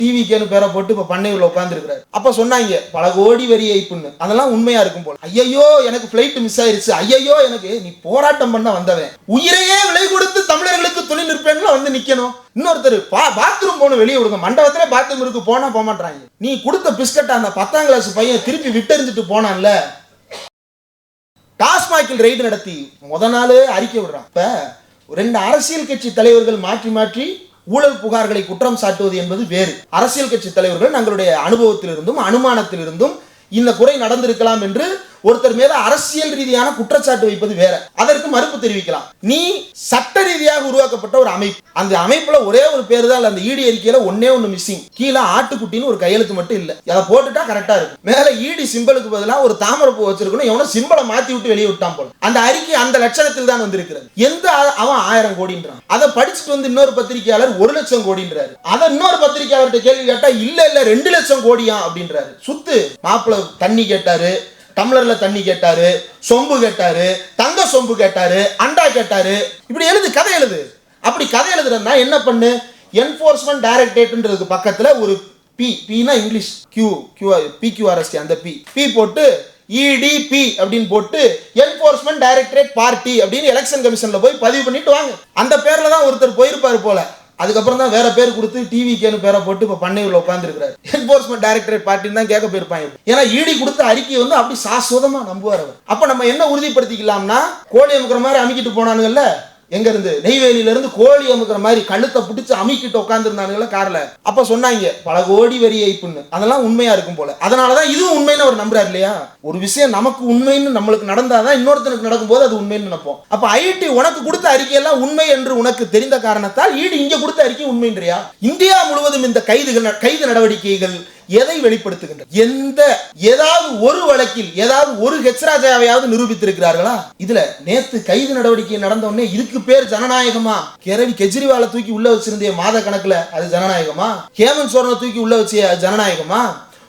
டிவிக்கேன்னு பேரை போட்டு இப்ப பண்ணையூர்ல உட்கார்ந்து இருக்கிறாரு. அப்ப சொன்னாங்க பல கோடி வரி ஏய்ப்புன்னு. அதெல்லாம் உண்மையா இருக்கும் போல. ஐயோ எனக்கு பிளைட் மிஸ் ஆயிருச்சு, ஐயோ எனக்கு, நீ போராட்டம் பண்ண வந்தவன் உயிரையே விலை கொடுத்து தமிழர்களுக்கு துணை நிற்பேன்னு வந்து நிக்கணும். இன்னொருத்தர் பாத்ரூம் போன வெளியே விடுங்க, மண்டபத்திலே பாத்ரூம் இருக்கு, போனா போக மாட்டாங்க. நீ கொடுத்த பிஸ்கட் அந்த 10ஆம் கிளாஸ் பையன் திருப்பி விட்டெறிஞ்சிட்டு போனான்ல. டாஸ்மாகில் ரெய்டு நடத்தி முத நாள் அறிக்கை விடுறான். இப்ப 2 அரசியல் கட்சி தலைவர்கள் மாற்றி மாற்றி ஊழல் புகார்களை குற்றம் சாட்டுவது என்பது வேறு. அரசியல் கட்சி தலைவர்கள் தங்களுடைய அனுபவத்திலிருந்தும் அனுமானத்திலிருந்தும் இந்த குறை நடந்திருக்கலாம் என்று ஒருத்தர் மீது அரசியல் ரீதியான குற்றச்சாட்டு வைப்பது வேற. அதற்கு மறுப்பு தெரிவிக்கலாம். நீ சட்ட ரீதியாக உருவாக்கப்பட்ட ஒரு அமைப்பு, அந்த அமைப்புல ஒரே ஒரு பேரு தான், அந்த ஈடி அறிக்கையில ஒண்ணு மிஸ்ஸிங். கீழே ஆட்டுக்குட்டின்னு ஒரு கையெழுத்து மட்டும் இல்ல. அதை போட்டுட்டா கரெக்டா இருக்கும். மேல ஈடி சிம்பலுக்கு பதிலாக ஒரு தாமரைப்பூ வச்சிருக்கணும். எவனோ சிம்பலை மாத்தி விட்டு வெளியே விட்டான் போல. அந்த அறிக்கை அந்த லட்சணத்தில் தான் வந்திருக்கிறது. எந்த அவன் 1000 கோடின்றான். அதை படிச்சுட்டு வந்து இன்னொரு பத்திரிகையாளர் 1 லட்சம் கோடின்றாரு. அதை இன்னொரு பத்திரிகையாளர்கிட்ட கேள்வி கேட்டா இல்ல 2 லட்சம் கோடியா அப்படின்றாரு. சுத்து மாப்பிள்ள தண்ணி கேட்டாரு, டம்ளர்ல தண்ணி கேட்டாரு, சொம்பு கேட்டாரு, தங்க சொம்பு கேட்டாரு, அண்டா கேட்டாரு. இப்படி எழுது, கதை எழுது. அப்படி கதை எழுதுறதுனா என்ன பண்ணு, என்ஃபோர்ஸ்மெண்ட் டைரக்டரேட்ன்றதுக்கு பக்கத்துல ஒரு பினா இங்கிலீஷ் PQRST அந்த பி போட்டு EDP அப்படின்னு போட்டு என்ஃபோர்ஸ்மெண்ட் டைரக்டரேட் பார்ட்டி அப்படின்னு எலெக்ஷன் கமிஷன்ல போய் பதிவு பண்ணிட்டு வாங்க. அந்த பேர்ல தான் ஒருத்தர் போயிருப்பாரு போல. அதுக்கப்புறம் தான் வேற பேர் கொடுத்து டிவிக்கேன்னு பேரை போட்டு இப்ப பண்ணையூர்ல உட்கார்ந்து இருக்கிறாரு. என்ஃபோர்ஸ்மெண்ட் டைரக்டரேட் பார்ட்டின்னு தான் கேட்க போயிருப்பாங்க. ஏன்னா ஈடி கொடுத்த அறிக்கையை வந்து அப்படி சாஸ்வதமா நம்புவார் அவர். அப்ப நம்ம என்ன உறுதிப்படுத்திக்கலாம்னா, கோழி அமுக்கிற மாதிரி அமுக்கிட்டு போனானுங்கல்ல, எங்க இருந்து, நெய்வேலியில இருந்து கோழி அமுக்கிற மாதிரி கழுத்தை பிடிச்சு அமுக்கிட்டு உட்கார்ந்து இருந்தானுங்கள கார்ல. அப்ப சொன்னாங்க பல கோடி வரி ஏய்ப்புன்னு. அதெல்லாம் உண்மையா இருக்கும் போல. அதனாலதான் இதுவும் உண்மைன்னு அவர் நம்புறாரு இல்லையா. ஒரு விஷயம் நமக்கு உண்மைன்னு நம்மளுக்கு நடந்தாதான் இன்னொருத்தனுக்கு நடக்கும்போது அது உண்மைன்னு நினைப்போம். அப்ப ஐடி உனக்கு கொடுத்த அறிக்கையெல்லாம் உண்மை என்று உனக்கு தெரிந்த காரணத்தால் ஈடு இங்க கொடுத்த அறிக்கை உண்மைன்றியா? இந்தியா முழுவதும் இந்த கைது நடவடிக்கைகள் எதை வெளிப்படுத்துகின்ற? ஏதாவது ஒரு வழக்கில் ஏதாவது ஒரு ஹெச்ராஜாவையாவது நிரூபித்திருக்கிறார்களா? இதுல நேத்து கைது நடவடிக்கை நடந்த உடனே இதுக்கு பேர் ஜனநாயகமா? கேரவி கெஜ்ரிவாலை தூக்கி உள்ள வச்சிருந்தே மாத கணக்குல, அது ஜனநாயகமா? ஹேமந்த் சோரனை தூக்கி உள்ள வச்சே, அது ஜனநாயகமா?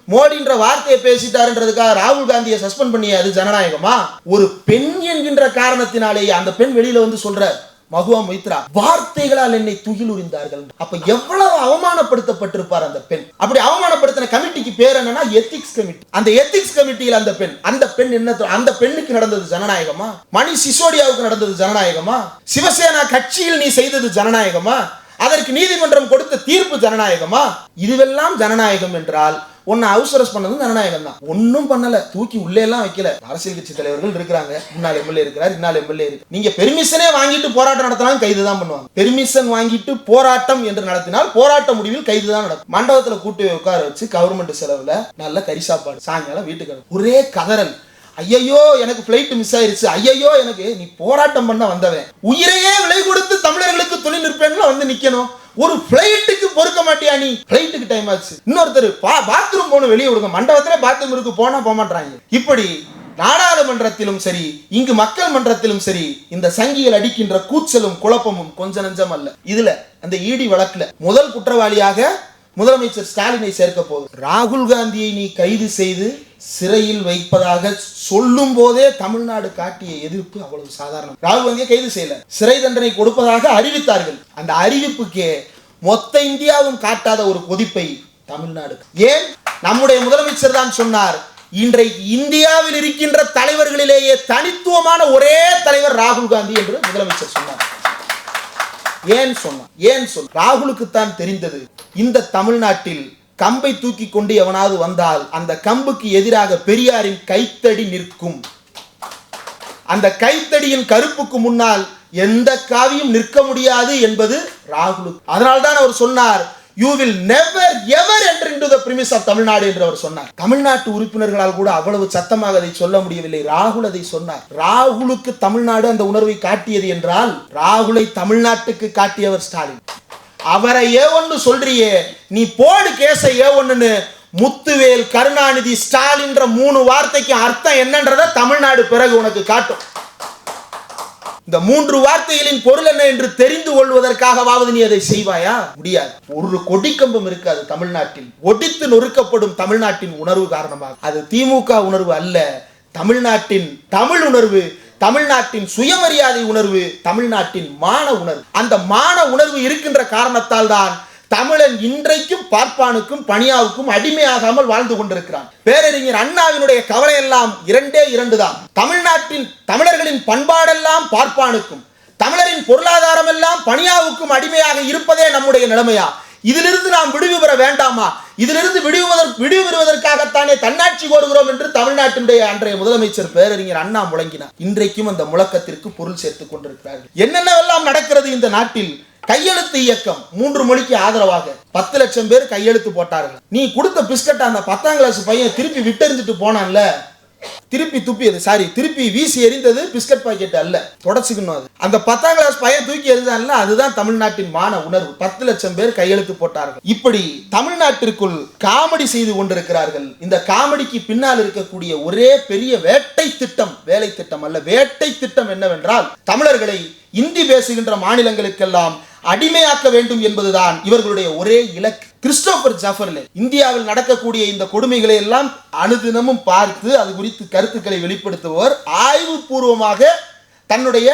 மோடின்ற வார்த்தையை பேசிட்டாருன்றதுக்காக ராகுல் காந்தியை சஸ்பெண்ட் பண்ணிய, அது ஜனநாயகமா? ஒரு பெண் என்கின்ற காரணத்தினாலேயே அந்த பெண் வெளியில வந்து சொல்ற, மகுவா மொய்த்ரா, வார்த்தைகளால் என்னை துகிலுரிந்தார்கள். அப்ப எவ்வளவு அவமானப்படுத்தப்பட்டிருப்பார் அந்த பெண். அப்படி அவமானப்படுத்தின கமிட்டிக்கு பேர் என்னன்னா எத்திக்ஸ் கமிட்டி. அந்த எத்திக்ஸ் கமிட்டியில் அந்த பெண் என்ன, அந்த பெண்ணுக்கு நடந்தது ஜனநாயகமா? மணி சிசோடியாவுக்கு நடந்தது ஜனநாயகமா? சிவசேனா கட்சியில் நீ செய்தது ஜனநாயகமா? அதற்கு நீதிமன்றம் கொடுத்த தீர்ப்பு ஜனநாயகமா? இதுவெல்லாம் ஜனநாயகம் என்றால் ஒன்னு அவசரஸ் பண்ணது ஜனநாயகம் தான். ஒன்னும் பண்ணல, தூக்கி உள்ளே எல்லாம் வைக்கல. அரசியல் கட்சி தலைவர்கள் இருக்கிறாங்க, முன்னாள் எம்எல்ஏ இருக்கிறார், இன்னாள் எம்எல்ஏ இருக்கு. நீங்க பெர்மிஷனே வாங்கிட்டு போராட்டம் நடத்தினாலும் கைது தான் பண்ணுவாங்க. பெர்மிஷன் வாங்கிட்டு போராட்டம் என்று நடத்தினால் போராட்ட முடிவில் கைது தான் நடக்கும். மண்டபத்துல கூட்டு உட்கார வச்சு கவர்மெண்ட் செலவுல நல்ல கறி சாப்பாடு, சாயங்காலம் வீட்டுக்கு ஒரே கதறல். ஐயோ எனக்கு பிளைட் மிஸ் ஆயிருச்சு, ஐயோ எனக்கு, நீ போராட்டம் பண்ண வந்தவன் உயிரையே விலை கொடுத்து தமிழர்களுக்கு துணை நிற்பேன்னு வந்து நிக்கணும். ஒரு பிளைட்டுக்கு பொறுக்க மாட்டியா நீ? பிளைட்டுக்கு டைம் ஆச்சு. இன்னொருத்தர் பாத்ரூம் போன வெளியே விடுங்க, மண்டபத்திலே பாத்ரூம் இருக்கு, போனா போக மாட்டாங்க. இப்படி நாடாளுமன்றத்திலும் சரி, இங்கு மக்கள் மன்றத்திலும் சரி, இந்த சங்கிகள் அடிக்கின்ற கூச்சலும் குழப்பமும் கொஞ்ச நஞ்சம் அல்ல. இதுல அந்த ஈடி வழக்குல முதல் குற்றவாளியாக முதலமைச்சர் ஸ்டாலினை சேர்க்க போகுது. ராகுல் காந்தியை நீ கைது செய்து சிறையில் வைப்பதாக சொல்லும் போதே தமிழ்நாடு காட்டிய எதிர்ப்பு அவ்வளவு சாதாரணம். ராகுல் காந்தியை கைது செய்யல, சிறை தண்டனை கொடுப்பதாக அறிவித்தார்கள். அந்த அறிவிப்புக்கே மொத்த இந்தியாவும் காட்டாத ஒரு கொதிப்பை தமிழ்நாடு. ஏன்? நம்முடைய முதலமைச்சர் தான் சொன்னார், இன்றைக்கு இந்தியாவில் இருக்கின்ற தலைவர்களிலேயே தனித்துவமான ஒரே தலைவர் ராகுல் காந்தி என்று முதலமைச்சர் சொன்னார். ஏன் சொன்ன? ராகுலுக்கு தான் தெரிந்தது, இந்த தமிழ்நாட்டில் கம்பை தூக்கி கொண்டு எவனாவது வந்தால் அந்த கம்புக்கு எதிராக பெரியாரின் கைத்தடி நிற்கும். அந்த கைத்தடியின் கருப்புக்கு முன்னால் எந்த காவியும் நிற்க முடியாது என்பது ராகுலுக்கு. அதனால்தான் அவர் சொன்னார், you will never ever enter into the premise of Tamil Nadu என்று அவர் சொன்னார். தமிழ்நாட்டு உறுப்பினர்களால் கூட அவ்வளவு சத்தமாக அதை சொல்ல முடியவில்லை. ராகுல் அதை சொன்னார். ராகுலுக்கு தமிழ்நாடு அந்த உணர்வை காட்டியது என்றால் ராகுலை தமிழ்நாட்டுக்கு காட்டியவர் ஸ்டாலின். அவரை ஏ1 சொல்றியே, நீ போடு கேஸ ஏ1ன்னு முத்துவேல், கருணாநிதி, ஸ்டாலின் 3 வார்த்தைக்கு அர்த்தம் என்னன்றத தமிழ்நாடு பிறகு உனக்கு காட்டும். இந்த 3 வார்த்தைகளின் பொருள் என்ன என்று தெரிந்து கொள்வதற்காகவாவது நீ அதை செய்வாயா? முடியாது. ஒரு கொடிக்கம்பம் இருக்காது தமிழ்நாட்டில். ஒடித்து நொறுக்கப்படும் தமிழ்நாட்டின் உணர்வு காரணமாக. அது திமுக உணர்வு அல்ல, தமிழ்நாட்டின் தமிழ் உணர்வு, தமிழ்நாட்டின் சுயமரியாதை உணர்வு, தமிழ்நாட்டின் மான உணர்வு. அந்த மான உணர்வு இருக்கின்ற காரணத்தால் தான் தமிழன் இன்றைக்கும் பார்ப்பானுக்கும் பணியாவுக்கும் அடிமையாகாமல் வாழ்ந்து கொண்டிருக்கிறான். பேரறிஞர் அண்ணாவினுடைய கவலை எல்லாம் இரண்டே இரண்டு தான். தமிழர்களின் பண்பாடெல்லாம் பார்ப்பானுக்கும், தமிழரின் பொருளாதாரம் எல்லாம் பணியாவுக்கும் அடிமையாக இருப்பதே நம்முடைய நிலைமையா? இதிலிருந்து நாம் விடுவி பெற வேண்டாமா? இதிலிருந்து விடுவி பெறுவதற்காகத்தானே தன்னாட்சி கோருகிறோம் என்று தமிழ்நாட்டினுடைய அன்றைய முதலமைச்சர் பேரறிஞர் அண்ணா முழங்கினார். இன்றைக்கும் அந்த முழக்கத்திற்கு பொருள் சேர்த்துக் கொண்டிருக்கிறார்கள். என்னென்னவெல்லாம் நடக்கிறது இந்த நாட்டில்? கையெழுத்து இயக்கம் 3 மொழிக்கு ஆதரவாக 10 லட்சம் பேர் கையெழுத்து போட்டார்கள். நீ கொடுத்த பிஸ்கட் அந்த 10ஆம் கிளாஸ் பையன் திருப்பி விட்டெறிஞ்சிட்டு போனான்ல, திருப்பி வீசி எறிந்தது பிஸ்கட் பாக்கெட் அல்ல, தொடச்சுக்கணும். அது அந்த 10ஆம் கிளாஸ் பையன் தூக்கி எறிந்தான்ல, அதுதான் தமிழ்நாட்டின் மான உணர்வு. 10 லட்சம் பேர் கையெழுத்து போட்டார்கள். இப்படி தமிழ்நாட்டிற்குள் காமெடி செய்து கொண்டிருக்கிறார்கள். இந்த காமெடிக்கு பின்னால் இருக்கக்கூடிய ஒரே பெரிய வேட்டை திட்டம், வேலை திட்டம் அல்ல, வேட்டை திட்டம் என்னவென்றால், தமிழர்களை இந்தி பேசுகின்ற மாநிலங்களுக்கெல்லாம் அடிமையாக்க வேண்டும் என்பதுதான் இவர்களுடைய ஒரே இலக்கு. கிறிஸ்டோபர் ஜாஃபர்லே இந்தியாவில் நடக்கக்கூடிய இந்த கொடுமைகளை எல்லாம் அனுதினமும் பார்த்து அது குறித்து கருத்துக்களை வெளிப்படுத்துபவர், ஆய்வு பூர்வமாக தன்னுடைய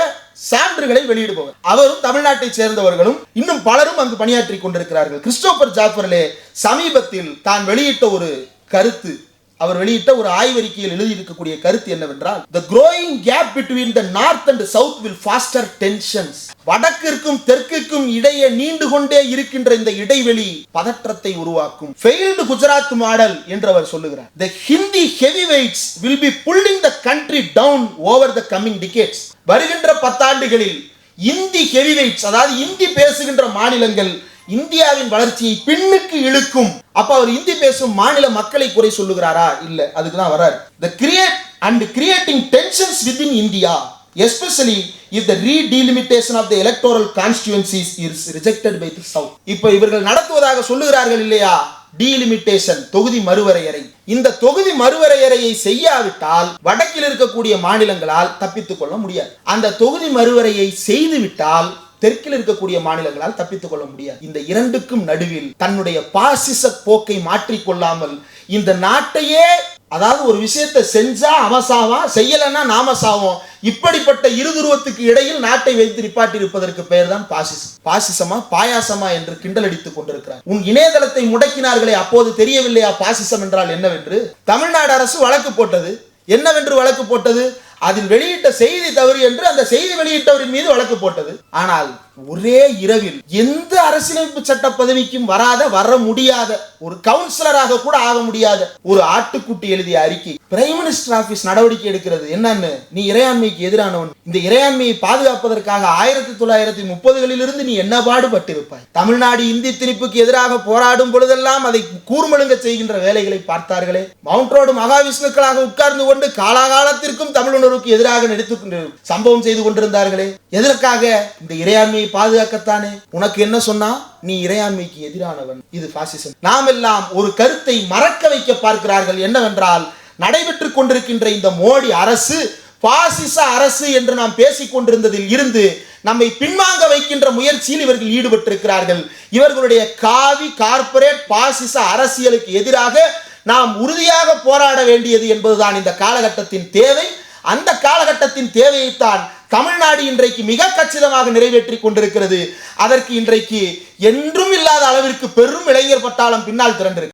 சான்றுகளை வெளியிடுபவர். அவரும் தமிழ்நாட்டை சேர்ந்தவர்களும் இன்னும் பலரும் அங்கு பணியாற்றி கொண்டிருக்கிறார்கள். கிறிஸ்டோபர் ஜாஃபர்லே சமீபத்தில் தான் வெளியிட்ட ஒரு கருத்து, அவர் வெளியிட்ட ஒரு ஆய்வறிக்கையில் எழுதியிருக்கக்கூடிய கருத்து என்னவென்றால், the growing gap between the north and south will foster tensions. வடக்கிற்கும் தெற்கிற்கும் இடையே நீண்டு கொண்டே இருக்கின்ற இந்த இடைவெளி பதற்றத்தை உருவாக்கும். failed குஜராத் மாடல் என்று அவர் சொல்லுகிறார். the Hindi heavyweights will be pulling the country down over the coming decades. வருகின்ற 10 ஆண்டுகளில் இந்தி ஹெவிவெயிட்ஸ், அதாவது இந்தி பேசுகின்ற மாநிலங்கள் இந்தியாவின் வளர்ச்சியை பின்னுக்கு இழுக்கும். அப்ப அவர் இந்தி பேசும் மாநில மக்களை குறை சொல்லுகிறாரா? இல்ல, அதுக்கு தான் வரார். the creating tensions within India, especially if the redelimitation of the electoral constituencies is rejected by the south. இப்ப இவர்கள் நடத்துவதாக சொல்லுகிறார்கள் இல்லையா, டீலிமிட்டேஷன், தொகுதி மறுவரையறை. இந்த தொகுதி மறுவரையறையை செய்யாவிட்டால் வடக்கில் இருக்கக்கூடிய மாநிலங்களால் தப்பித்துக் கொள்ள முடியாது. அந்த தொகுதி மறுவரையை செய்துவிட்டால் தெற்கில் இருக்கக்கூடிய மாநிலங்களால் தப்பித்துக் கொள்ள முடியாது. இந்த இரண்டுக்கும் நடுவில் தன்னுடைய பாசிச போக்கை மாற்றிக்கொள்ளாமல் இந்த நாட்டையே, அதாவது ஒரு விஷயத்தை செஞ்சா அவன் சாவான், செய்யலன்னா நாம சாவோம், இப்படிப்பட்ட இருதுருவத்துக்கு இடையில் நாட்டை வைத்து நிப்பாட்டி இருப்பதற்கு பெயர் தான் பாசிசம். பாசிசமா பாயாசமா என்று கிண்டல் அடித்துக் கொண்டிருக்கிறார். உன் இணையதளத்தை முடக்கினார்களே, அப்போது தெரியவில்லையா பாசிசம் என்றால் என்னவென்று? தமிழ்நாடு அரசு வழக்கு போட்டது. என்னவென்று வழக்கு போட்டது? அதில் வெளியிட்ட செய்தி தவறு என்று அந்த செய்தி வெளியிட்டவரின் மீது வழக்கு போட்டது. ஆனால் ஒரே இரவில் எந்த அரசியலமைப்பு சட்ட பதவிக்கும் வர முடியாத, ஒரு கவுன்சிலராக கூட ஆக முடியாத ஒரு ஆட்டுக்குட்டி எழுதிய அறிக்கை பிரைம் மினிஸ்டர் ஆபீஸ் நடவடிக்கை எடுக்கிறது. என்னன்னு, நீ இறையாண்மைக்கு எதிரானவன், இந்த இறையாண்மையை பாதுகாப்பதற்காக 1930களிலிருந்து நீ என்ன பாடுபட்டிருப்பாய். தமிழ்நாடு இந்தி திணிப்புக்கு எதிராக போராடும் பொழுதெல்லாம் அதை கூர்மழுங்க செய்கின்ற வேலைகளை பார்த்தார்களே. மவுண்ட் ரோடு மகாவிஷ்ணுக்களாக உட்கார்ந்து கொண்டு காலாகாலத்திற்கும் தமிழுணர்வுக்கு எதிராக நடித்து சம்பவம் செய்து கொண்டிருந்தார்களே. எதற்காக? இந்த இறையாண்மையை பாதுகாக்கத்தானே. உனக்கு என்ன சொன்னா, நீ இறையாண்மைக்கு எதிரானவன். இது பாசிசம். நாம் எல்லாம் ஒரு கருத்தை மறக்க வைக்க பார்க்கிறார்கள். என்னவென்றால், நடைபெற்றுக் கொண்டிருக்கின்ற இந்த மோடி அரசு பாசிச அரசு என்று நாம் பேசிக் கொண்டிருந்ததில் இருந்து நம்மை பின்வாங்க வைக்கின்ற முயற்சியில் இவர்கள் ஈடுபட்டிருக்கிறார்கள். இவர்களுடைய காவி கார்ப்பரேட் பாசிச அரசியலுக்கு எதிராக நாம் உறுதியாக போராட வேண்டியது என்பதுதான் இந்த காலகட்டத்தின் தேவை. அந்த காலகட்டத்தின் தேவையைத்தான் தமிழ்நாடு இன்றைக்கு மிக கச்சிதமாக நிறைவேற்றி கொண்டிருக்கிறது. அதற்கு இன்றைக்கு என்றும் இல்லாத அளவிற்கு பெரும் இளைஞர் பட்டாளம் பின்னால் திரண்டிருக்கு.